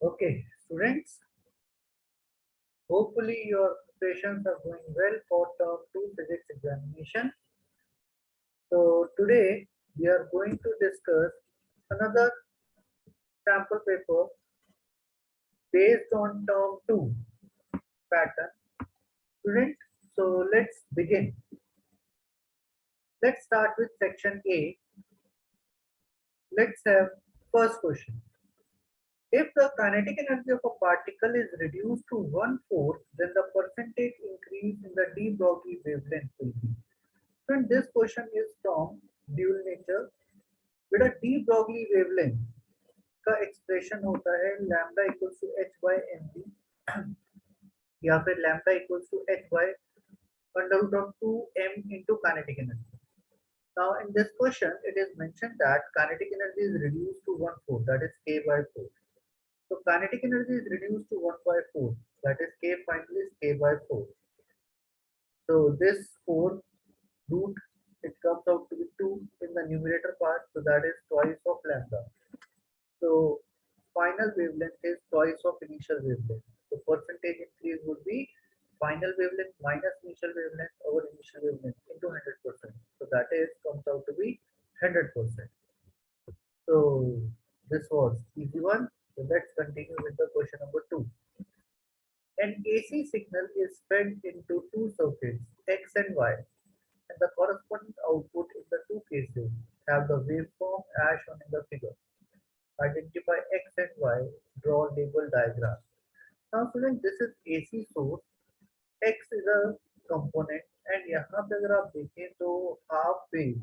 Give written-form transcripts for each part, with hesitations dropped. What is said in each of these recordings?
Okay, students, hopefully your preparations are going well for term 2 physics examination. So today we are going to discuss another sample paper based on term 2 pattern. Student, so let's begin. Let's start with section A. Let's have first question. If the kinetic energy of a particle is reduced to 1/4, then the percentage increase in the de Broglie wavelength will be. And this question is from dual nature. बेटा de Broglie wavelength का expression होता है lambda equals to h by mv या फिर lambda equals to h by under root of 2m into kinetic energy. Now in this question it is mentioned that kinetic energy is reduced to 1/4, that is k by 4. So kinetic energy is reduced to 1 by 4, that is k finally is k by 4. So this 4 root, it comes out to be 2 in the numerator part, so that is twice of lambda. So final wavelength is twice of initial wavelength. So percentage increase would be final wavelength minus initial wavelength over initial wavelength into 100%. So that is comes out to be 100%. So this was easy one. So let's continue with the question number 2. An AC signal is fed into two circuits X and Y, and the corresponding output in the two cases have the waveform as shown in the figure. Identify X and Y, draw label diagram. Now students, this is AC source, X is a component, and यहाँ पे अगर आप देखें तो half wave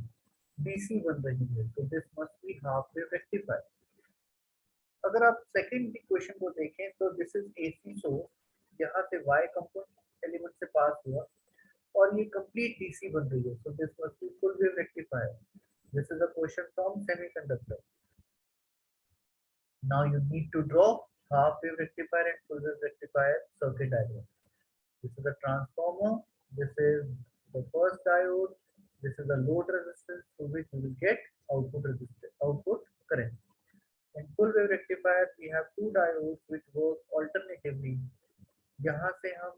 DC बन रही है, so this must be half wave rectifier. अगर आप सेकंड इक्वेशन को देखें तो दिस इज AC सोर्स, यहाँ से Y कंपोनेंट एलिमेंट से पास हुआ और ये कंप्लीट DC बन रही है, so this must be full wave rectifier. This is a question from semiconductor. Now you need to draw half wave rectifier and full wave rectifier circuit diagram. This is a transformer, this is the first diode, this is the load resistance through which you will get output resistance, output current. In full wave rectifier we have two diodes which work alternatively. यहाँ से हम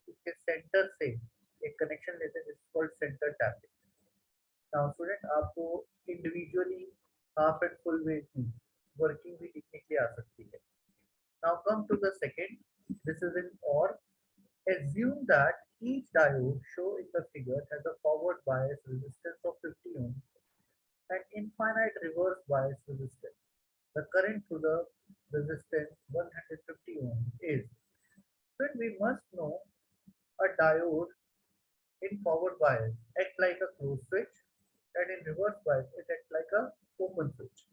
इसके centre से एक connection लेते हैं जिसको called centre tapping. Now student, आपको individually half and full wave की वर्किंग भी लिखने के लिए आ सकती है. Now come to the second. This is in or. Assume that each diode shown in the figure has a forward bias resistance of 50 ohm and infinite reverse bias resistance. The current to the resistance 150 ohm is. Then we must know a diode in forward bias act like a closed switch and in reverse bias it acts like a open switch.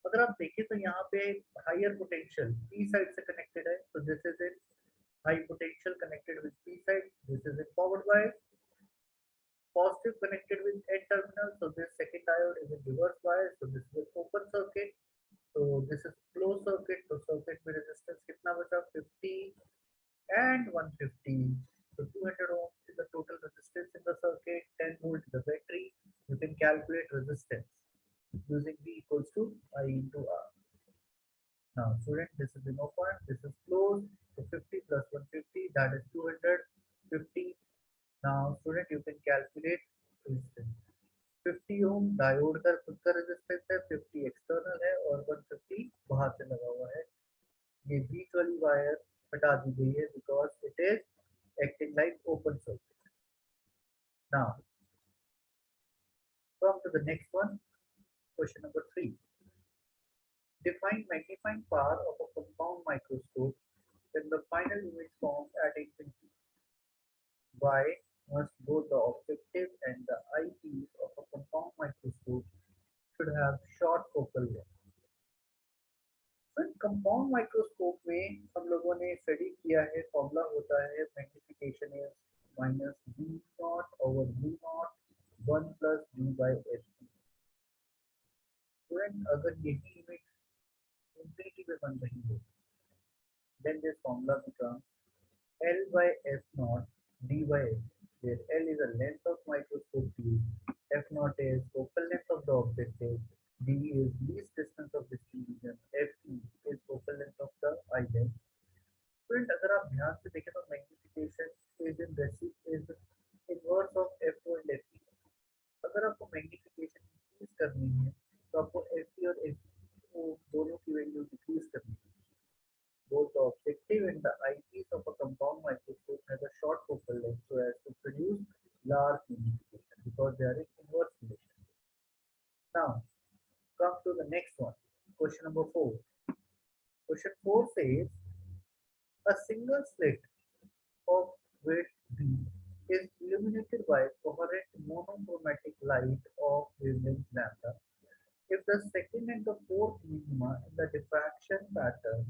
अगर आप देखें तो यहाँ पे higher potential P side से connected है, तो this is in high potential connected with P side, this is in forward bias. Positive connected with N terminal, so this second diode is in reverse bias, so this is an open circuit. So this is closed circuit, so circuit में resistance कितना बचा 50 and 150. So 200 ohm is the total resistance in the circuit, 10 volt is the battery. You can calculate resistance using V equals to I into R. Now student, this is in open, this is closed, so 50 plus 150, that is 250. Now student, you can calculate resistance. 50 ohm diode का खुद का resistance है, 50 external है और 150 बाहर से लगा हुआ है. ये बीच वाली वायर हटा दी गई है because it is acting like open circuit. Now come to the next one, question number 3. Define magnifying power of a compound microscope when the final image formed at infinity. Why must both the objective and the eyepiece of a compound microscope should have short focal length? Compound microscope में हम लोगों ने study किया है, formula होता है magnification is minus v naught over v naught 1 plus v by s. Student, अगर यही इमेज इंफिनिटी पे बन रही हो, then this formula becomes L by f naught d by s, where L is the length of microscope tube, f naught is focal length of the objective, d is least distance of distribution, f is focal length करनी है तो आपको F और F दोनों की value decrease करनी है. Both the objective and the eyepiece of a compound microscope has a short focal length so as to produce large magnification because they are in inverse relation. Now, come to the next one. Question number 4. Question 4 says a single slit of width B is illuminated by coherent monochromatic light of wavelength lambda. If the second and the fourth minima in the diffraction pattern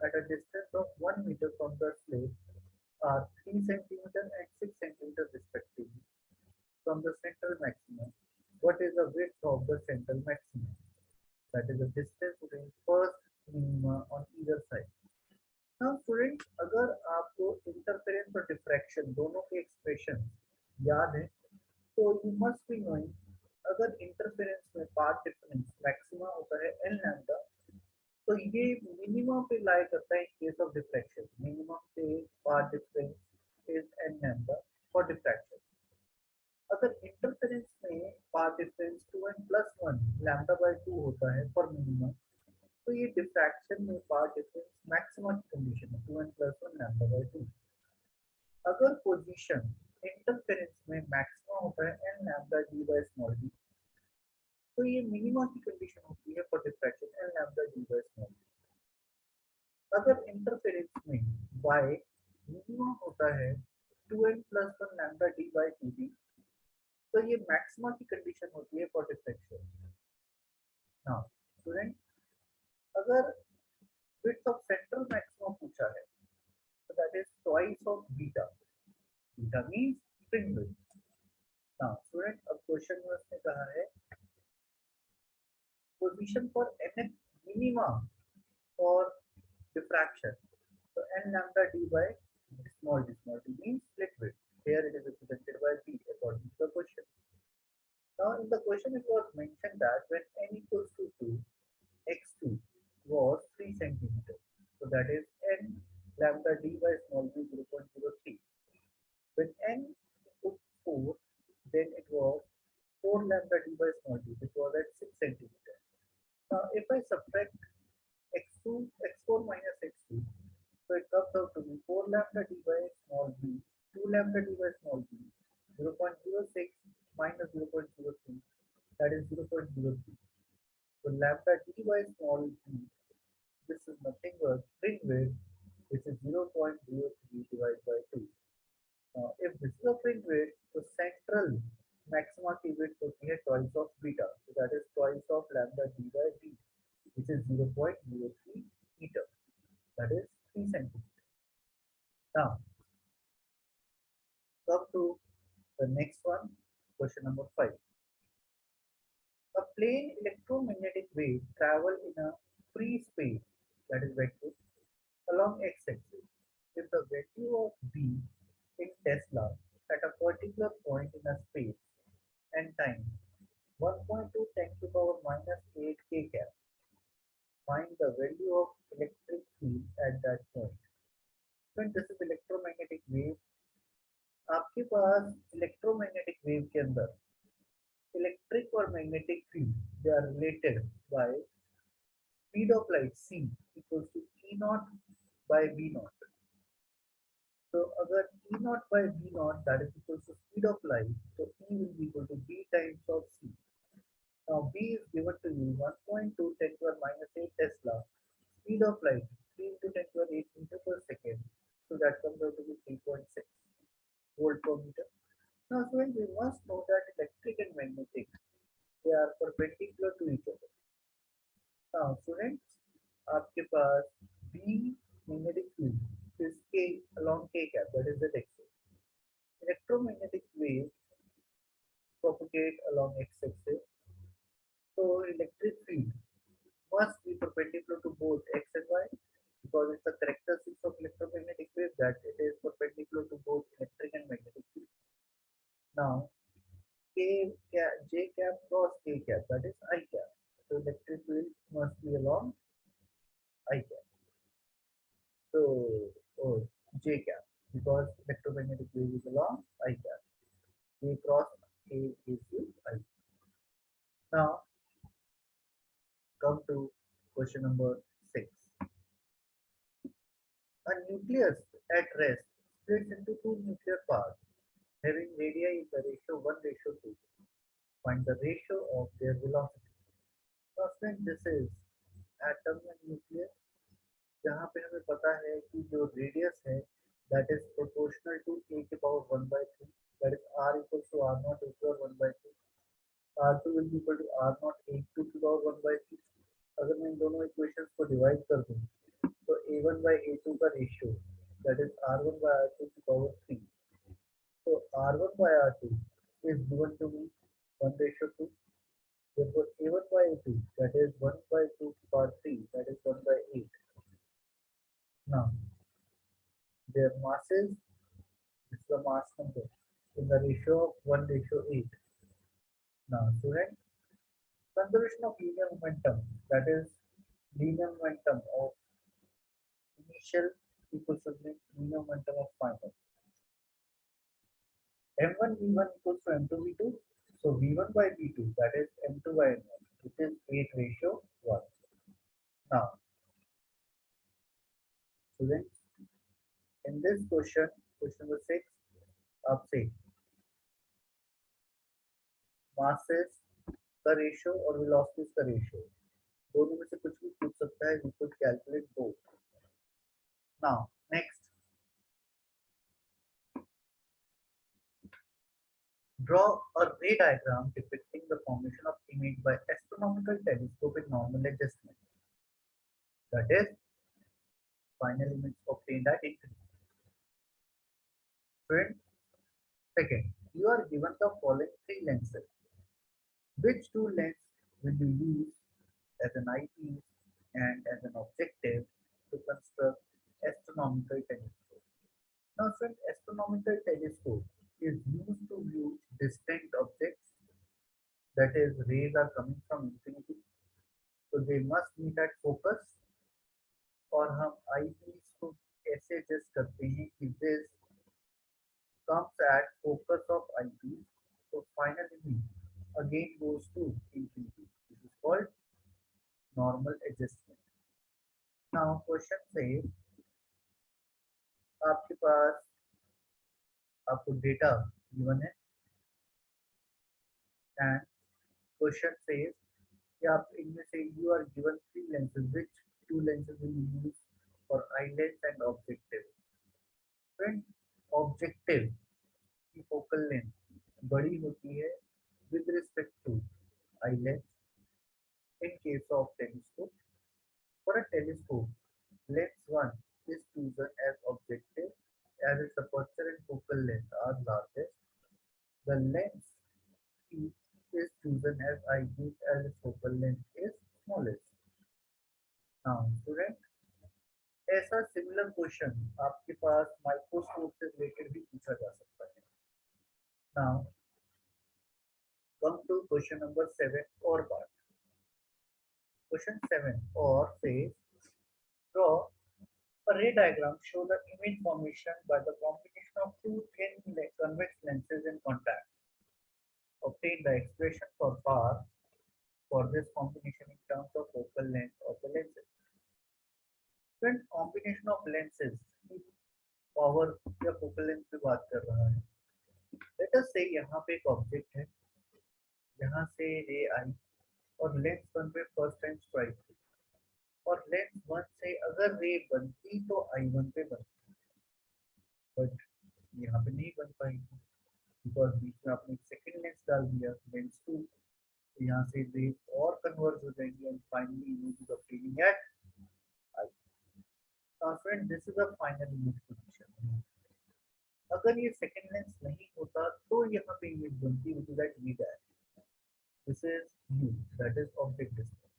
at a distance of 1 meter from the slit are 3 centimeter and 6 centimeter respectively from the central maximum, what is the width of the central maximum? That is the distance between first minima on either side. Now students, अगर आपको interference और diffraction दोनों के expression याद है तो you must be knowing अगर interference में path difference maxima होता है n lambda तो ये minimum पे lie करता है in case of diffraction. Minimum से path difference is n lambda for diffraction. अगर इंटरफेरेंस में path difference 2n plus 1 lambda by 2 होता है फॉर मिनिमम तो ये डिफ्रैक्शन में पाथ डिफरेंस मैक्सिमा की कंडीशन है 2n प्लस 1 लैम्डा बाय 2. अगर पोजीशन इंटरफेरेंस में मैक्सिमा होता है n lambda d by small d तो ये मिनिमा की कंडीशन होती है for diffraction n lambda d by small d. अगर इंटरफेरेंस में y मिनिमा होता है 2n plus 1 lambda d bye 2d तो ये मैक्सिमा की कंडीशन होती है फॉर डिफ्रैक्शन. नाउ स्टूडेंट अगर विड्थ ऑफ सेंट्रल मैक्सिमा पूछा है तो that is twice of beta. Beta means fringe width. Now student अब क्वेश्चन में उसने कहा है position for nth minima for diffraction तो n lambda d by small d means split width. Here it is represented by b according to the question. Now in the question it was mentioned that when n equals to 2, x2 was 3 centimeter. So that is n lambda d by small d 0.03. When n equals to 4, then it was 4 lambda d by small d which was at 6 centimeter. Now if I subtract x2, x4 minus x2, so it comes out to be 4 lambda d by small d, 2 lambda d by small d, 0.06 minus 0.03, that is 0.03. So lambda d by small d, this is nothing but fringe width, which is 0.03 divided by 2. Now if this is a fringe width, the central maxima की width होती है twice of beta, so that is twice of lambda d by d, which is 0.03 meter, that is 3 centimeter. Now come to the next one, question number 5. A plane electromagnetic wave travel in a free space, that is vector, along x-axis. If the value of b in Tesla at a particular point in a space and time 1.2 10 to the power minus 8 k cap, find the value of electric field at that point. When this is electromagnetic wave, आपके पास electromagnetic wave के अंदर electric और magnetic field they are related by speed of light c equals to e naught by b नॉट. तो अगर e naught by b naught that is equals to speed of light तो e will be equal to b times of c. Now b is given to you 1.2 10 to the minus 8 Tesla, speed of light 3 into 10 to the 8 meter per second, so that comes out to be 3.6 volt per meter. Now students, we must know that electric and magnetic, they are perpendicular to each other. Now students, आपके पास B magnetic field is K along K cap, that is the x-axis. Electromagnetic wave propagate along x-axis. So electric field must be perpendicular to both x and y because it's a characteristic of electromagnetic wave that it is perpendicular to both electric and magnetic field. Now j cap cross k cap, that is I cap. So electric field must be along I cap. So j cap because electromagnetic wave is along I cap. J cross k gives you I. Now Come to question number 6. A nucleus at rest splits into two nuclear parts having radii in the ratio 1:2. Find the ratio of their velocity. First thing, this is atom and nucleus, जहाँ पे हमें पता है कि जो radius है that is proportional to a के power 1/3, that is r equals to r naught a to the power 1/3. R2 will be equal to R naught A2 to the power 1/3. अगर मैं इन दोनों इक्वेशंस को डिवाइड कर दूं तो A1 by A2 का ratio that is R1 by R2 to the power 3. So R1 by R2 is given to me 1:2. Therefore A1 by A2 that is 1/2 to the power 3, that is 1/8. Now their masses, this is the mass number in the ratio of 1:8. Now student, conservation of linear momentum, that is linear momentum of initial equals to linear momentum of final. M1 V1 equals to M2 V2. So V1 by V2, that is M2 by M1, which is 8:1. Now, students, in this question number 6, आपसे masses का ratio और velocities का ratio दोनों में से कुछ भी पूछ सकता है. We could calculate both. Now, next, draw a ray diagram depicting the formation of image by astronomical telescope with normal adjustment. That is, final image obtained at infinity. Friend, second, you are given the following three lenses. Which two lenses will you use as an eyepiece and as an objective to construct astronomical telescope? Now, friend, astronomical telescope is used to view distant objects, that is, rays are coming from infinity, so they must meet at focus. और हम eyepiece को ऐसे adjust करते हैं कि this comes at focus of eyepiece, so final image again goes to infinity. This is called normal adjustment. Now question says आपके पास आपको data given है and question says कि आप इनमें से you are given three lenses, which two lenses will you use for eye lens and objective? Friend, objective की focal length बड़ी होती है with respect to eye lens. In case of telescope, for a telescope, lens 1 is chosen as objective as its aperture and focal length are largest. The lens P is chosen as eyepiece as its focal length is smallest. Now, student, ऐसा similar question आपके पास microscope से related भी पूछा जा सकता है. Now, come to question number 7 or part. Question 7 or says, draw a ray diagram show the image formation by the combination of two thin convex lenses in contact. Obtain the expression for power for this combination in terms of focal length of the lenses. When combination of lenses power या focal length की बात कर रहा है. Let us say यहाँ पे एक object है, यहाँ से रे आई और लेंस 1 पे फर्स्ट टाइम स्ट्राइक हुई और लेंस 1 से अगर रे बनती तो I1 पे बनती, बट यहाँ पे नहीं बन पाएगी बिकॉज बीच में आपने एक सेकेंड लेंस डाल दिया, लेंस 2, तो यहाँ से रे और कन्वर्ज हो जाएंगी and finally image is obtaining at I. Now friend, this is a final image position. अगर ये सेकेंड लेंस नहीं होता तो यहाँ पे इमेज बनती which is at V dash. This is U, that is object distance.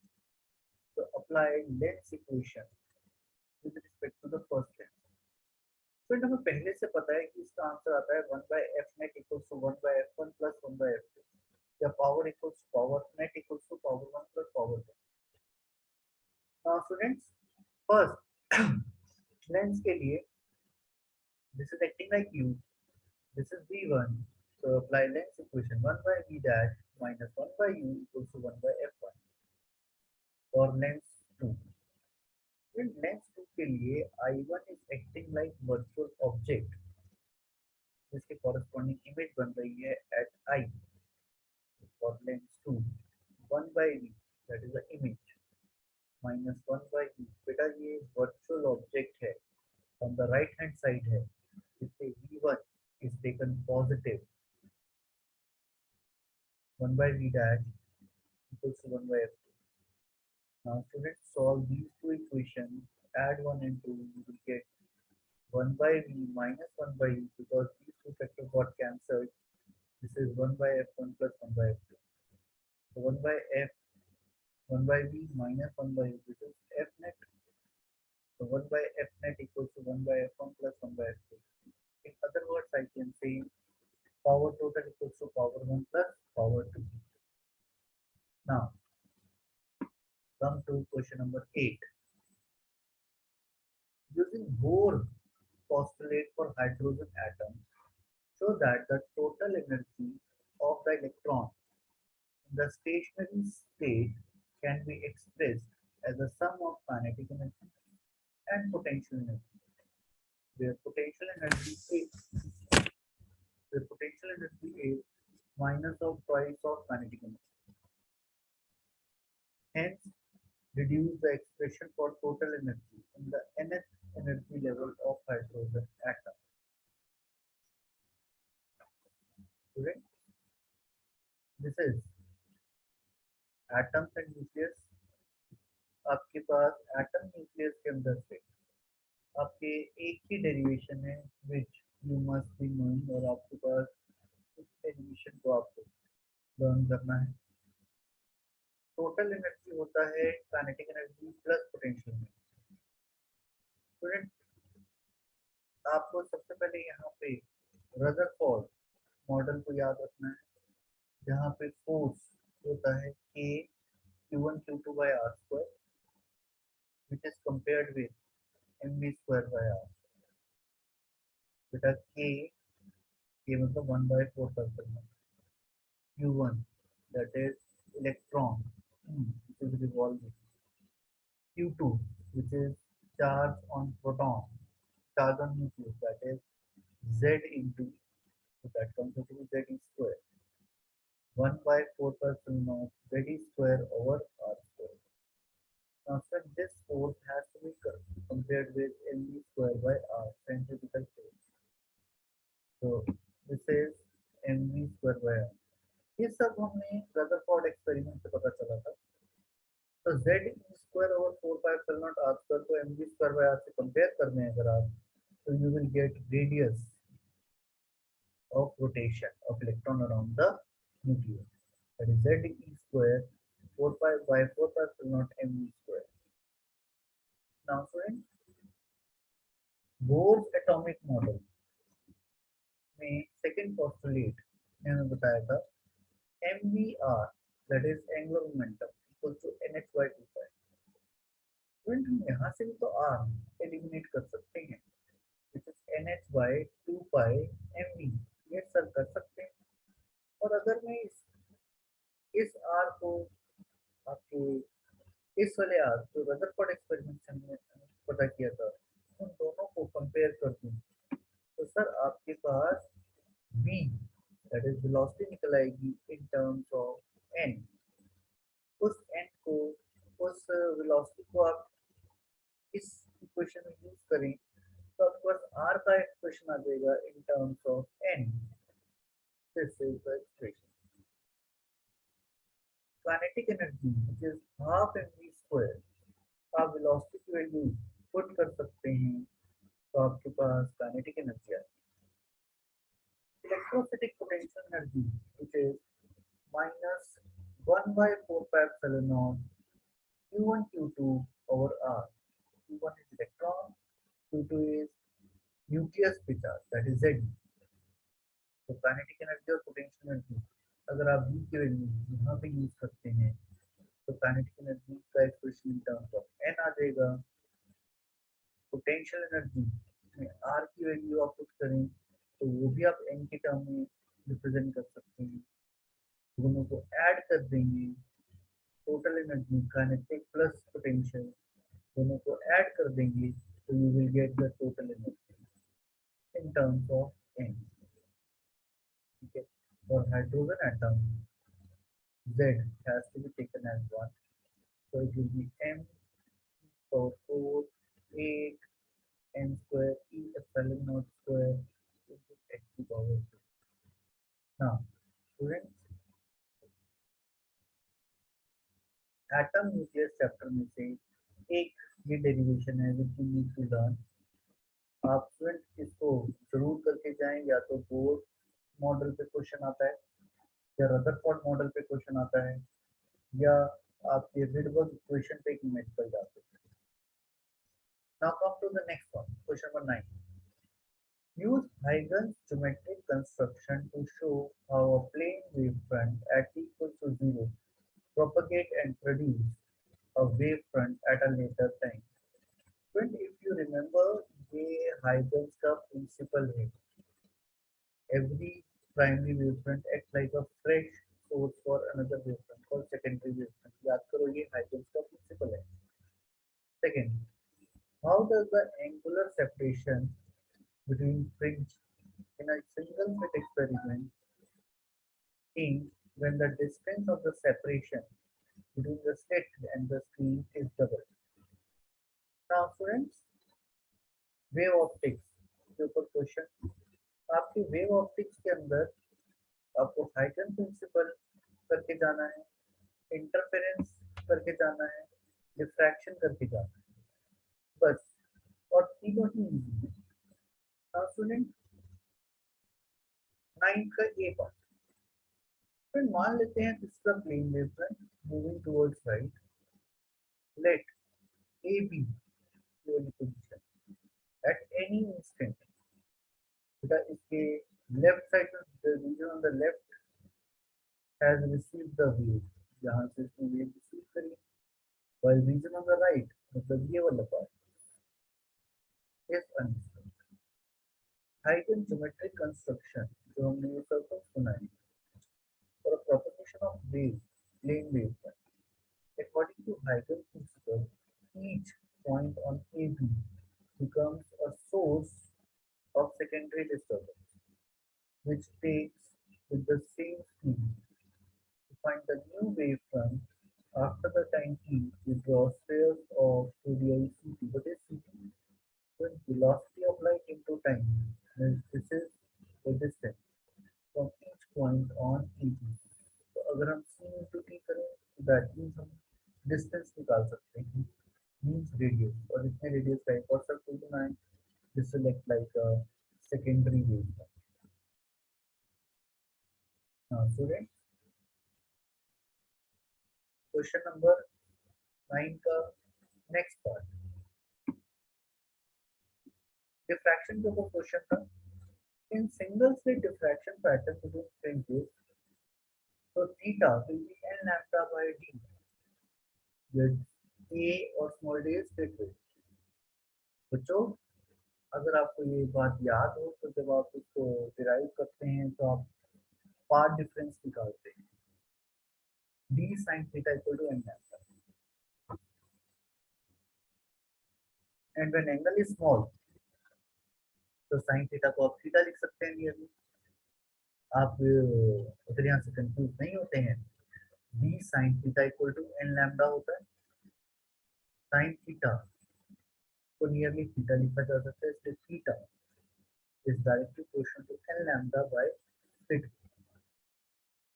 So apply lens equation with respect to the first lens. फिर हमें पहले से पता है कि इसका आंसर आता है 1 by f net equals to 1 by f1 plus 1 by f2 या power equals to power net equals to power 1 plus power 2. Now students, first lens के लिए this is acting like U, this is V1, so apply lens equation 1 by V dash minus 1 by U equals to 1 by f1. और lens 2। Lens 2 के लिए I1 is acting like virtual object जिसके corresponding image बन रही है eight I for lens 2 1 by V that is the image minus 1 by V बेटा ये virtual object है on the right hand side है जिससे V1 is taken positive 1 by V dash equals to 1 by F2. Now students solve these two equations, add 1 and 2, you will get 1 by V minus 1 by U because these two factors got cancelled. This is 1 by F1 plus 1 by F2. So 1 by F, 1 by V minus 1 by U, this is F net. So 1 by F net equals to 1 by F1 plus 1 by F2. In other words, I can say power total equals to power 1 plus power 2. Now, come to question number 8. Using Bohr postulate for hydrogen atom, show that the total energy of the electron in the stationary state can be expressed as a sum of kinetic energy and potential energy, where potential energy is minus of twice of kinetic energy. Hence, reduce the expression for total energy in the nth energy level of hydrogen atom. Student, this is atoms and nucleus. आपके पास atom nucleus के अंदर से आपके एक ही derivation है which you must be knowing और आपके पास उस डेरिवेशन को आपको लर्न करना है। टोटल एनर्जी होता है kinetic energy plus potential energy. Student, आपको सबसे पहले यहाँ पे रदरफोर्ड मॉडल को याद रखना है जहाँ पे फोर्स होता है K Q1 Q2 by R square which is compared with mv square by R. बेटा K मतलब 1 by 4 percent Q1 that is electron which is revolving, Q2 which is charge on proton, charge on nucleus that is Z into, so that comes to Z square 1 by 4 percent of Z square over R square. Now sir, this force has to be compared with mv square by R centrifugal force. So this is mv square by R. ये सब हमने Rutherford experiment से पता चला था। तो z square over 4 pi epsilon not r square को mv square by r से कंपेयर करने हैं अगर आप, तो you will gate radius of rotation of electron around the nucleus, that is z square 4 pi by 4 pi epsilon not mv square. Now friend, Bohr's atomic model में second postulate मैंने बताया था mvr that is angular momentum equal to nh by 2 pi। Friend, हम यहाँ से भी तो r eliminate कर सकते हैं which is nh by 2 pi mv, ये सर कर सकते हैं। और अगर मैं इस r को आपके इस वाले r जो रदरफोर्ड एक्सपेरिमेंट से हमने पता किया था उन दोनों को कंपेयर कर दूं तो सर आपके पास v that is velocity निकल आएगी in terms of n। उस n को, उस velocity को आप इस इक्वेशन में यूज करें तो आपके पास r का एक्सप्रेशन आ जाएगा in terms of n। This is the expression. Kinetic energy which is half mv square, आप velocity की वैल्यू पुट कर सकते हैं तो आपके पास kinetic energy आएगी। Electrostatic potential energy which is minus 1 by 4 pi epsilon naught Q1 Q2 over R. Q1 is electron, Q2 is nucleus पे charge that is Z। तो kinetic energy और potential energy अगर आप V की value यहाँ पे use करते हैं तो kinetic energy का expression in terms of N आ जाएगा। पोटेंशियल एनर्जी में R की वैल्यू आप पुट करें तो वो भी आप n के टर्म में रिप्रेजेंट कर सकते हैं। दोनों को ऐड कर देंगे total energy kinetic plus potential दोनों को ऐड कर देंगे तो you will get the total energy in terms of n. ठीक है. For hydrogen atom, Z has to be taken as 1. So it will be M power 4, 8, N square, E epsilon naught square into X to the power 2. Now, students, atom nucleus chapter में से एक ये derivation है which you need to learn. आप student इसको जरूर करके जाएं. या तो बोर्ड मॉडल पे क्वेश्चन आता है या रदरफोर्ड मॉडल पे क्वेश्चन आता है या आपके रिडबर्ग इक्वेशन पे एक मेडिकल जाते हैं. Now come to the next one, question number 9. Use Huygens geometric construction to show how a plane wavefront at t equals to 0 propagate and produce a wavefront at a later time. When if you remember ये Huygens का principle है. Every primary wavefront acts like a fresh source for another wavefront called secondary wavefront. याद करो ये Huygens का principle है. Second, how does the angular separation between fringe in a single slit experiment change when the distance of the separation between the slit and the screen is doubled? Now students, wave optics के ऊपर question. आपकी wave optics के अंदर आपको हाइगन principal करके जाना है, interference करके जाना है, डिफ्रैक्शन करके जाना है, बस. और तीनों ही इजी है. नाउ स्टूडेंट, 9 का ए पार्ट. फिर मान लेते हैं this is the plane wavefront moving towards right. Let A B your position at any instant. बेटा इसके लेफ्ट साइड में the region on the left has received the wave. यहाँ से इसने वेव रिसीव करी. While region on the right मतलब ये वाला पार्ट इज अनस्टेबल. हाइगन ज्योमेट्रिक कंस्ट्रक्शन जो हमने ये सर्कल सुना है for a propagation of wave, plane wavefront. According to Huygens principle, each point on AB becomes a source of secondary disturbance, which takes with the same speed. To find the new wavefront after the time t, we draw spheres of radii ct. What is ct? So velocity of light into time. This is the distance from each point on AB. तो अगर हम c into t करें तो that means हम distance निकाल सकते हैं, means radius. और इतने रेडियस का एक और सर्कल बनाएं. This will act like a secondary wave. हाँ स्टूडेंट, क्वेश्चन नंबर 9 का नेक्स्ट पार्ट डिफ्रैक्शन के ऊपर क्वेश्चन था. In single slit diffraction pattern between fringes, so theta will be n lambda by d. where a और small d is slit width. बच्चों अगर आपको ये बात याद हो तो जब आप इसको डिराइव करते हैं तो आप पाथ डिफरेंस निकालते हैं. d sin theta equal to n lambda. And when angle is small, तो sin थीटा को आप थीटा लिख सकते हैं नियरली. आप अगर यहाँ से कंफ्यूज नहीं होते हैं, d sin theta equal to n lambda होता है. sin थीटा को नियरली थीटा लिखा जा सकता है, इसलिए theta is directly proportional to n lambda by slit.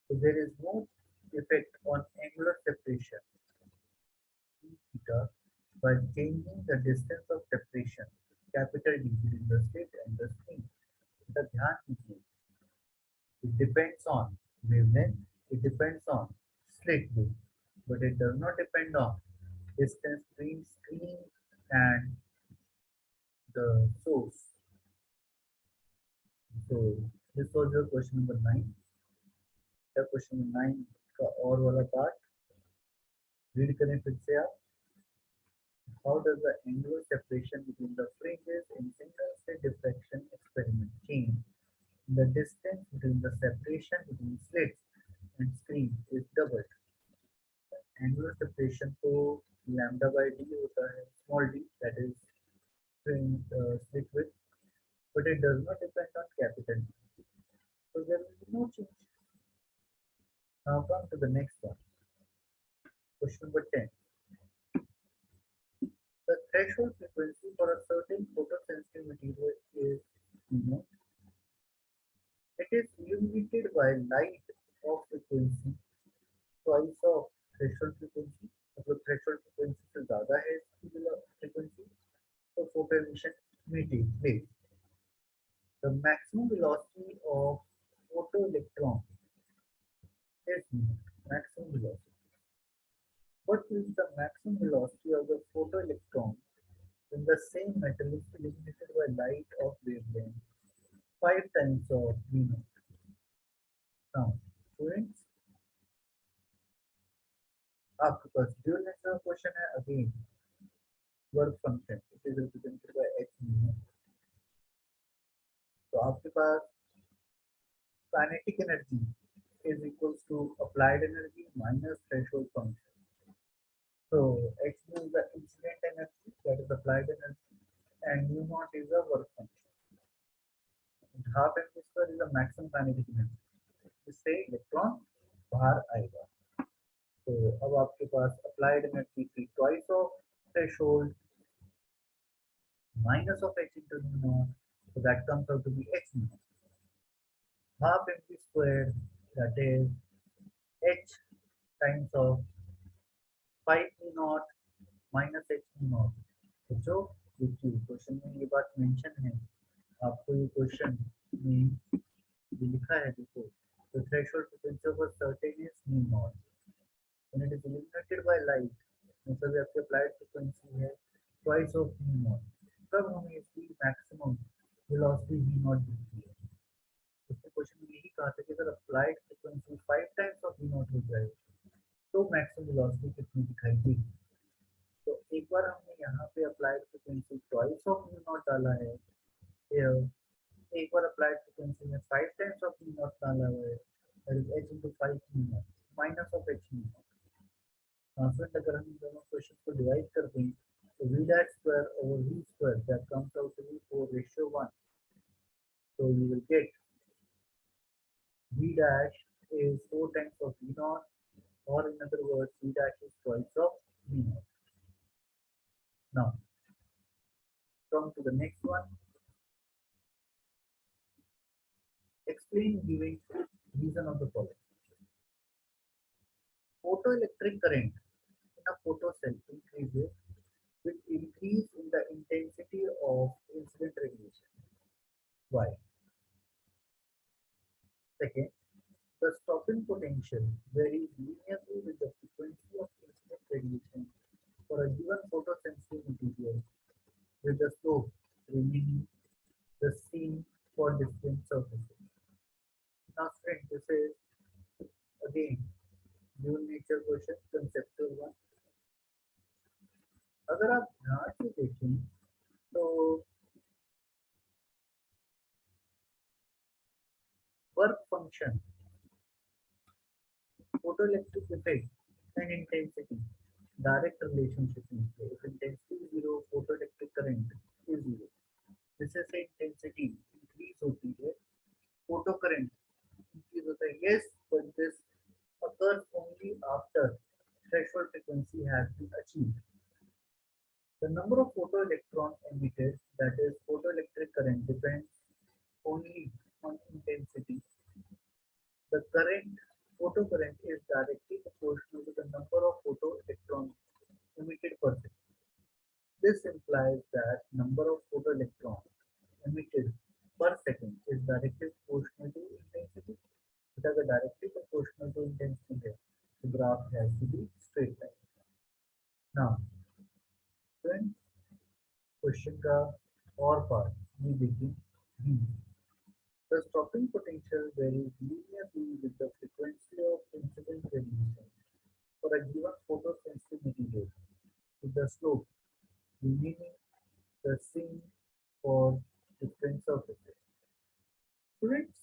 So there is no effect on angular separation theta by changing the distance of separation capital D between the slit and the screen. The ध्यान दीजिए, it depends on wavelength, it depends on slit width, but it does not depend on distance between screen and the source. So this was your question number 9. क्या question 9 का और वाला part read करें फिर से आप. How does the angular separation between the fringes in single slit diffraction experiment change? The distance between the separation between slits and screen is doubled. Angular separation तो lambda by D होता है, small D, that is slit with, but it does not depend on capital D. So there will be no change. Now come to the next one. Question number 10. The threshold frequency for a certain photosensitive material is, you know, it is illuminated by light of frequency twice of threshold frequency. मतलब threshold frequency से ज़्यादा है इसकी frequency, तो photo emission meter. The maximum velocity of photoelectron is maximum velocity. What is the maximum velocity of the photoelectron when the same metal is illuminated by light of wavelength 5 times of V naught? Now, students, आपके पास dual nature question है again work function it is represented by h mu. तो आपके पास kinetic energy is equals to applied energy minus threshold function. So h mu is the incident energy, that is applied energy, and mu naught is the work function. And half m square is the maximum kinetic energy. इससे electron बाहर आएगा. तो अब आपके पास applied energy की twice of threshold minus of h into mu naught, so that comes out to be h mu naught. Half mv squared, that is h times of 5 mu naught minus h mu naught. तो जो देखिए question में ये बात mention है, आपको ये question में ये लिखा है, देखो the threshold frequency of a certain is mu naught when it is illuminated by light, मतलब आपकी applied frequency है twice of mu naught, तब हमें इसकी maximum velocity v naught दिखती है. उसने क्वेश्चन में यही कहा था कि अगर applied frequency 5 times of V naught हो जाए तो मैक्सिमम वेलोसिटी कितनी दिखाई देगी. तो एक बार हमने यहाँ पे applied frequency twice of V naught डाला है, एक बार अप्लाइड फ्रीक्वेंसी में 5 टाइम्स ऑफ वी नॉट डाला हुआ है, that is h into 5 V naught minus of h V naught. Translate अगर हम दोनों क्वेश्चन को डिवाइड कर दें तो v dash square over v square that comes out to be 4:1. So you will get v dash is 4 times of v naught, or in other words v dash is twice of v naught. Now come to the next one. Explain giving reason of the following. Photoelectric current in a photocell increases with increase in the intensity of incident radiation. Why? Second, the stopping potential varies linearly with the frequency of incident radiation for a given photosensitive material, with the slope remaining the same for different surfaces. Now, friends, this is again dual nature question, conceptual one. अगर आप ध्यान से देखें तो work function, photoelectric effect and intensity direct relationship में है. If intensity is 0, photoelectric current is 0. जिससे से intensity increase होती है, photo current increase होता है. Yes, but this occurs only after threshold frequency has been achieved. The number of photoelectron emitted, that is photoelectric current, depends only on intensity. The current photocurrent is directly proportional to the number of photoelectrons emitted per second. This implies that number of photoelectrons emitted per second is directly proportional to intensity. It is directly proportional to intensity. The graph has to be straight line. Now, then question का और part ये देखिए. The stopping potential varies linearly with the frequency of incident radiation for a given photosensitive material, with the slope remaining the same for different surfaces. Students,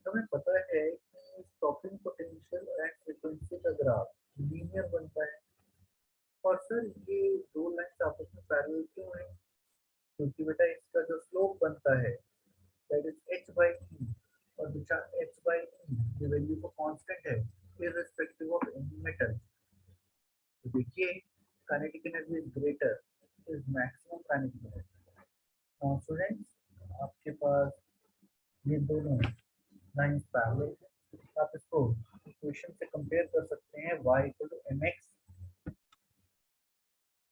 हमें पता है कि stopping potential and frequency का graph linear बनता है। और sir ये दो लाइन्स आपस में पैरेलल क्यों है? क्योंकि बेटा इसका जो स्लोप बनता है that is h by e, और बेटा h by e ये वैल्यू तो कांस्टेंट है irrespective ऑफ एनी मेटल। तो देखिए kinetic energy is greater, is maximum kinetic energy. Now students आपके पास ये दोनों लाइन्स पैरेलल है। आप इसको इक्वेशन से कंपेयर कर सकते हैं y equal to mx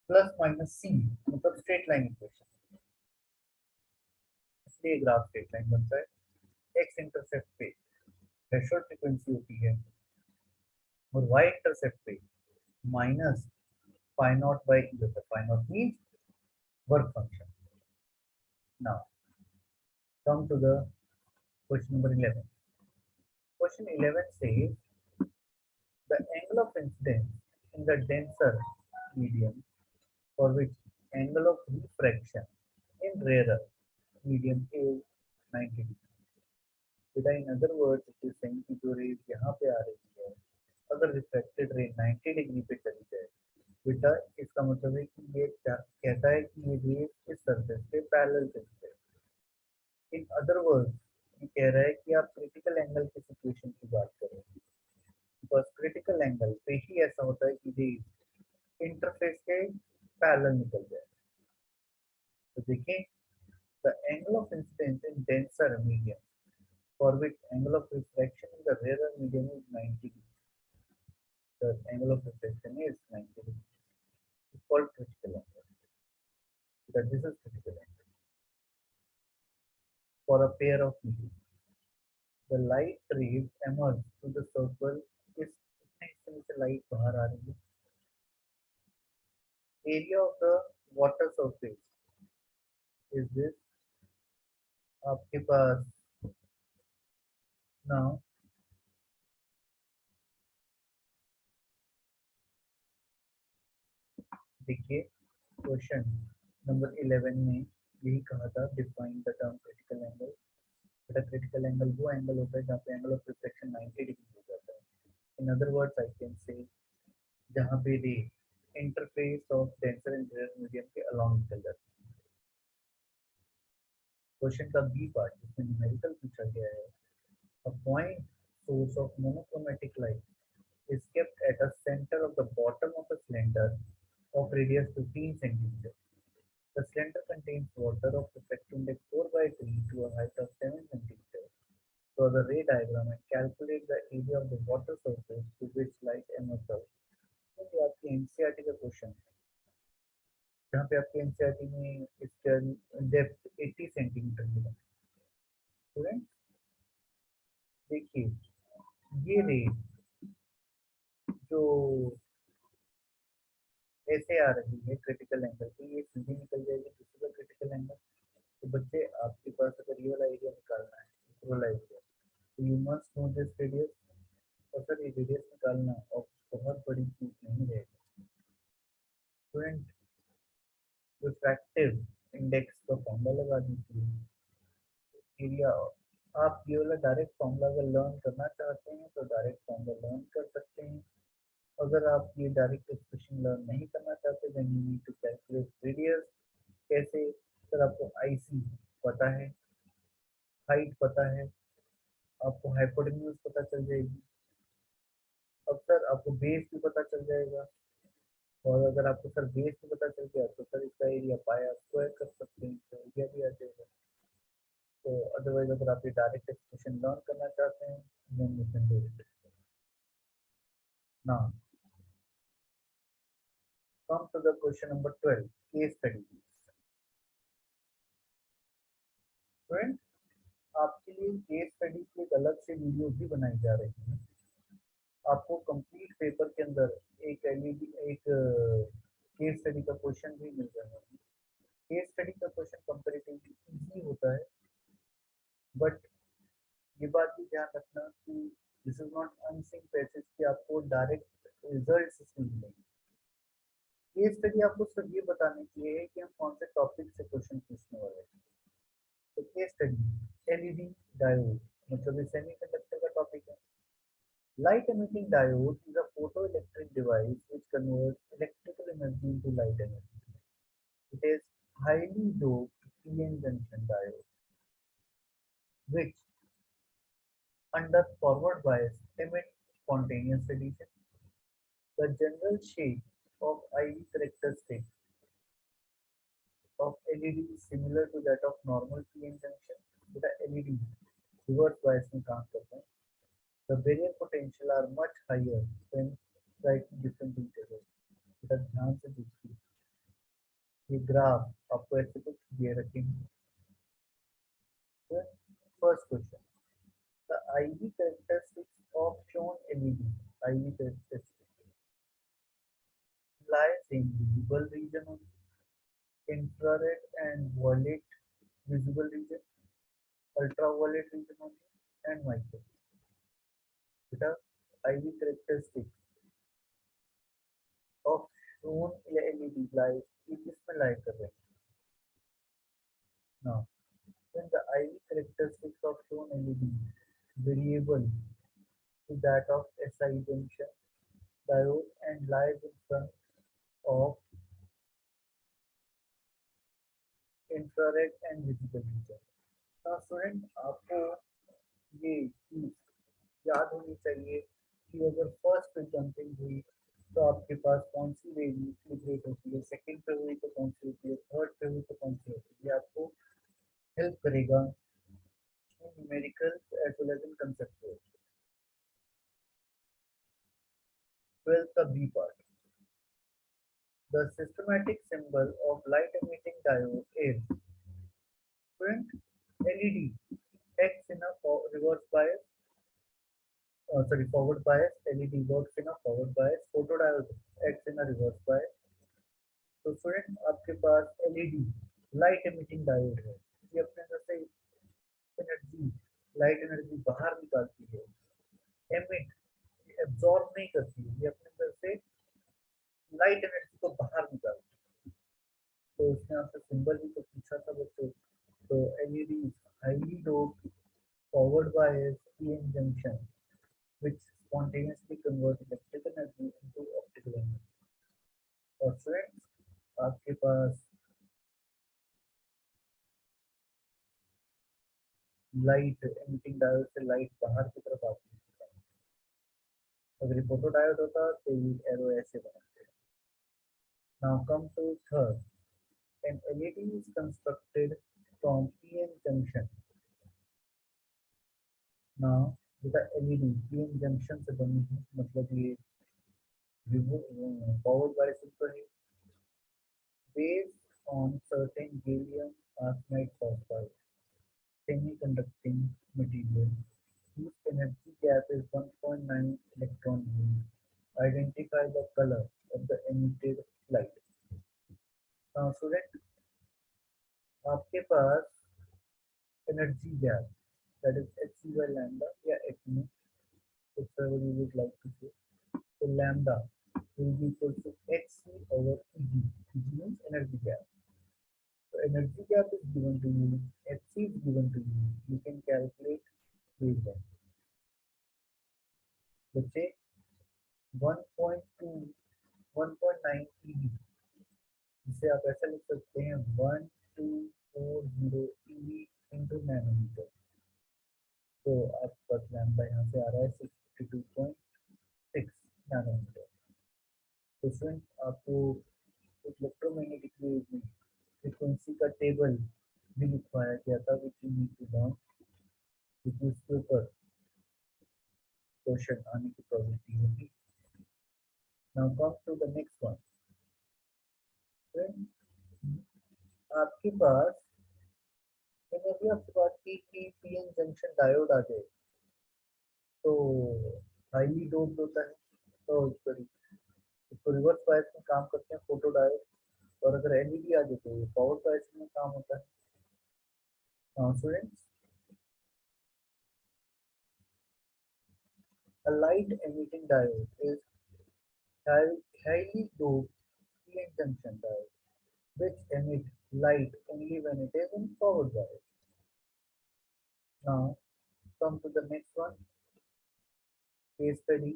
plus minus C, मतलब स्ट्रेट लाइन इक्वेशन। इसलिए ग्राफ स्ट्रेट लाइन बनता है। x इंटरसेप्ट पे थ्रेशोल्ड फ्रीक्वेंसी होती है और y इंटरसेप्ट पे minus phi naught by E होता है। Phi naught means work function. Now come to the question number 11। Question 11 says the angle of incidence in the denser medium for which angle of refraction in rarer medium is 90 degree. बेटा इन other words it is saying कि जो raise यहाँ पे आ रही है अगर reflected ray 90 degree पे चली जाए, बेटा इसका मतलब है कि ये क्या कहता है कि ये रेज इस सरफेस पे पैरेलल चलती है। इन अदर वर्ड्स ये कह रहा है कि आप क्रिटिकल एंगल की सिचुएशन की बात करें, बिकॉज क्रिटिकल एंगल पे ही ऐसा होता है कि रेज इंटरफेस के पैरेलल निकल जाए। तो देखें the angle of incidence in denser medium for which angle of refraction in the rarer medium is 90 degree. The angle of refraction is 90 degree. It's called critical angle. Because this is critical angle for a pair of medium. The light rays emerge through the circle is से light बाहर आ रही है. Area of the water surface is this. आपके पास now देखिए question number 11 में यही कहा था define the term critical angle. बेटा क्रिटिकल एंगल वो एंगल होता है जहाँ पे एंगल ऑफ रिफ्लेक्शन 90 डिग्री हो जाता है। In other words I can say जहाँ पे ray interface of denser and rare medium के अलोंग निकल जाती है। क्वेश्चन का बी पार्ट जिसमें न्यूमेरिकल पूछा गया है, a point source of monochromatic light is kept at a center of the bottom of a cylinder of radius 15 centimeter. The cylinder contains water of refractive index 4 by 3 to a height of 7 centimeter. Draw the ray diagram and calculate the area of the water surface to which light emerges. ये आपकी NCERT का question है, जहाँ पे आपके NCERT में इसका depth 80 centimetre मिला। स्टूडेंट देखिए ये रे जो ऐसे आ रही है क्रिटिकल एंगल पे, ये सीधे निकल जाएगी दूसरे का क्रिटिकल एंगल। तो बच्चे आपके पास अगर ये वाला एरिया निकालना है, ये वाला एरिया, तो you must know this radius. और सर ये रेडियस निकालना और बहुत बड़ी चीज नहीं रहेगी। स्टूडेंट रिफ्रैक्टिव इंडेक्स का फॉर्मूला लगा दीजिए, एरिया। आप ये वाला डायरेक्ट फॉर्मूला अगर लर्न करना चाहते हैं तो डायरेक्ट फॉर्मूला लर्न कर सकते हैं। अगर आप ये डायरेक्ट एक्सप्रेशन लर्न नहीं करना चाहते then you need to calculate radius. कैसे? सर आपको आईसी पता है, हाइट पता है, आपको हाइपोटेन्यूज पता चल जाएगी, अब सर आपको बेस भी पता चल जाएगा। और अगर आपको सर बेस भी पता चल गया तो सर इसका एरिया पाया स्क्वायर कर सकते हैं, तो एरिया भी आ जाएगा। तो अदरवाइज अगर आप ये डायरेक्ट एक्सप्रेशन लर्न करना चाहते हैं then you can do it. Now come to the question number 12, case study। Friend आपके लिए केस स्टडी की एक अलग से वीडियो भी बनाई जा रही है। आपको कंप्लीट पेपर के अंदर एक एलईडी एक केस स्टडी का क्वेश्चन भी मिल रहा है। केस स्टडी का क्वेश्चन कंपैरेटिवली इजी होता है, बट ये बात भी ध्यान रखना कि दिस इज नॉट अनसिंक पैसेज कि आपको डायरेक्ट रिजल्ट इसमें मिलेंगे। केस स्टडी आपको सिर्फ ये बताने के लिए है कि हम कौन से टॉपिक से क्वेश्चन पूछने वाले हैं। तो केस स्टडी एलईडी डायोड, मतलब ये सेमीकंडक्टर का टॉपिक है। Light emitting diode is a photoelectric device which converts electrical energy into light energy. It is highly doped PN junction diode, which under forward bias emit spontaneous radiation. The general shape of IV characteristic of LED is similar to that of normal PN junction with the LED reverse bias में काम करते हैं. The barrier potential are much higher when writing different intervals. इधर ध्यान से देखिए ये graph आपको ऐसे कुछ दिए रखेंगे. First question: the IV characteristics of shown LED IV characteristics lies in visible region only, infrared and violet visible region, ultraviolet region only, and micro. The IV characteristics of shown LED lies in this light array. Now, when the IV characteristics of shown LED variable to that of SI junction diode and lies in front of infrared and visible region. Now, student, आपको ये चीज याद होनी चाहिए कि अगर first पे jumping हुई तो आपके पास कौन सी वेव लिबरेट होती है, सेकंड पे हुई तो कौन सी होती है, थर्ड पे हुई तो कौन सी होती है. ये आपको हेल्प करेगा in numerical as well as in conceptual. 12th का B part. The systematic symbol of light emitting diode is current LED X in a reverse bias, forward bias. LED works in a forward bias. Photodiode X in a reverse bias. तो student आपके पास LED light emitting diode है. ये अपने अंदर से energy light energy बाहर निकालती है. एमिट एब्जॉर्ब नहीं करती है, ये अपने अंदर से लाइट एनर्जी को बाहर निकालती है. तो उसने आपसे सिंबल भी तो पूछा था बच्चों. तो LED highly doped forward bias PN junction which spontaneously convert electrical energy into optical energy. और फ्रेंड्स आपके पास लाइट एमिटिंग डायोड से लाइट बाहर की तरफ आती है. अगर ये फोटो डायोड होता तो ये एरो ऐसे बनाते हैं. Now come to third. An LED is constructed from PN junction. Now with the LED PN junction से बनी है, मतलब ये forward bias पर है, based on certain gallium arsenide phosphide semiconducting material whose energy gap is 1.9 electron volt. Identify the color of the emitted light. Now student, आपके पास energy gap that is HC by lambda या H में, whichever you would like to say. So lambda will be equal to HC over EG. EG means energy gap. So energy gap is given to you, HC is given to you. You can calculate wavelength. Let's say 1.2 1.9 EV, जिसे आप ऐसा लिख सकते हैं 1240 EV into nanometre. तो आपके पास lambda यहाँ से आ रहा है 652.6 नैनोमीटर. तो फ्रेंड्स आपको इलेक्ट्रोमैग्नेटिक वेव में फ्रीक्वेंसी का टेबल भी लिखवाया गया था which you need to learn, which उसके ऊपर क्वेश्चन आने की प्रोबेबिलिटी होगी. Now come to the next one. आपके पास अभी आपसे बात की कि पीएन जंक्शन डायोड आ जाए तो हाईली डोप्ड होता है. तो सॉरी, इसको रिवर्स बायस में काम करते हैं फोटो डायोड. और अगर एलईडी आ जाए तो पावर बायस में काम होता है. Students, a light emitting diode is highly doped PN junction diode which emit light only when it is in forward bias. Now come to the next one. case study.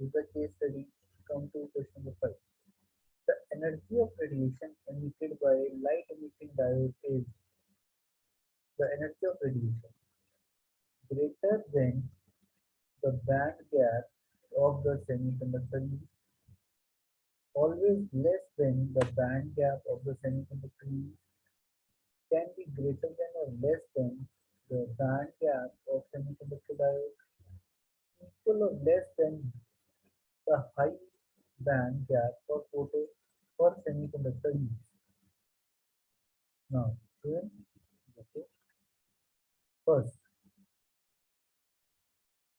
This is the case study. Come to question number 5. The energy of radiation emitted by light emitting diode is the energy of radiation greater than the band gap of the semiconductor lead, always less than the band gap of the semiconductor lead, can be greater than or less than the band gap of semiconductor diode, equal or less than the high band gap for for semiconductor leads. Now, students, okay. First,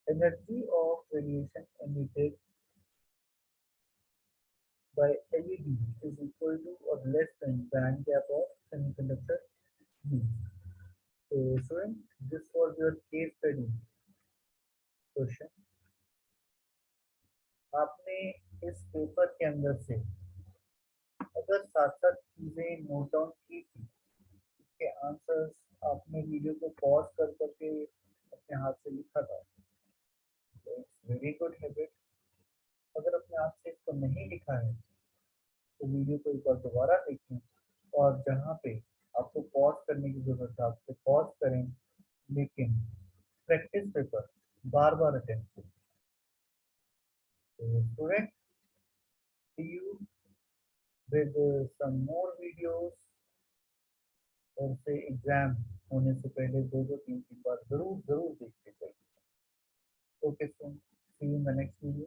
energy of radiation emitted by LED is equal to or less than band gap of semiconductor leads. So, students, this was your case study question. आपने इस paper के अंदर से अगर सात सात चीजें note down की थी, इसके आंसर्स आपने वीडियो को पॉज कर करके अपने हाथ से लिखा था, तो इट्स वेरी गुड हैबिट. अगर अपने हाथ से इसको नहीं लिखा है तो वीडियो को एक बार दोबारा देखें और जहाँ पे आपको पॉज करने की जरूरत है आपको पॉज करें, लेकिन प्रैक्टिस पेपर बार बार अटेम्प्ट करें. So students, see you with some more videos और से एग्जाम होने से पहले दो दो तीन तीन बार जरूर जरूर देखते जाइए. Okay, see you in the next video.